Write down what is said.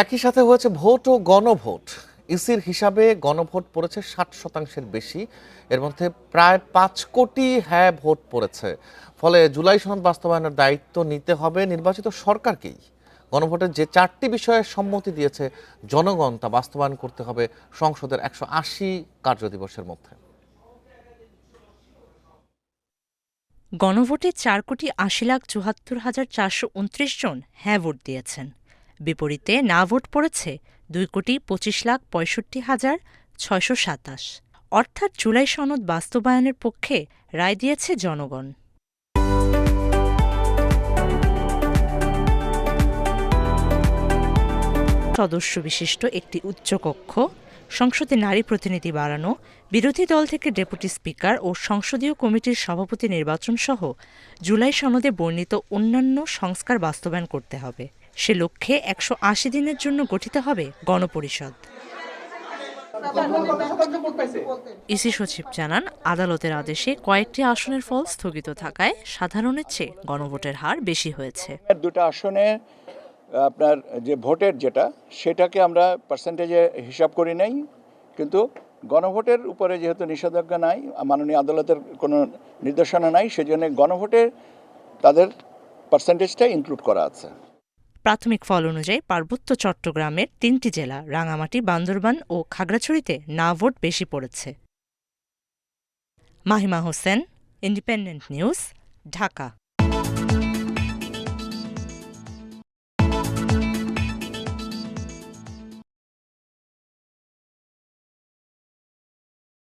একই সাথে হয়েছে ভোট ও গণভোট। ইসির হিসাবে গণভোট পড়েছে 60% বেশি। এর মধ্যে প্রায় 5 কোটি হ্যাঁ ভোট পড়েছে। ফলে জুলাই সনদ বাস্তবায়নের দায়িত্ব নিতে হবে নির্বাচিত সরকারকেই। গণভোটের যে 4টি বিষয়ে সম্মতি দিয়েছে জনগণ তা বাস্তবায়ন করতে হবে সংসদের 180 কার্যদিবসের মধ্যে। গণভোটে 4,80,74,429 জন হ্যাঁ ভোট দিয়েছেন। বিপরীতে না ভোট পড়েছে 2,25,65,627। অর্থাৎ জুলাই সনদ বাস্তবায়নের পক্ষে রায় দিয়েছে জনগণ। সদস্য বিশিষ্ট একটি উচ্চকক্ষ, সংসদে নারী প্রতিনিধি বাড়ানো, বিরোধী দল থেকে ডেপুটি স্পিকার ও সংসদীয় কমিটির সভাপতি নির্বাচন সহ জুলাই সনদে বর্ণিত অন্যান্য সংস্কার বাস্তবায়ন করতে হবে। সে লক্ষ্যে 180 দিনের জন্য গঠিত হবে গণপরিষদ। ইসি সচিব জানান, আদালতের আদেশে কয়েকটি আসনের ফল স্থগিত থাকায় সাধারণের চেয়ে গণভোটের হার বেশি হয়েছে। দুটো আসনে আপনার যে ভোটের সেটাকে আমরা পার্সেন্টেজে হিসাব করি নাই, কিন্তু গণভোটের উপরে যেহেতু নিষেধাজ্ঞা নাই, মাননীয় আদালতের কোনো নির্দেশনা নাই, সেজন্য গণভোটের তাদের পার্সেন্টেজটা ইনক্লুড করা আছে। প্রাথমিক ফল অনুযায়ী পার্বত্য চট্টগ্রামের 3টি জেলা রাঙামাটি, বান্দরবান ও খাগড়াছড়িতে না ভোট বেশি পড়েছে। Mahima Hossain, independent news, Dhaka.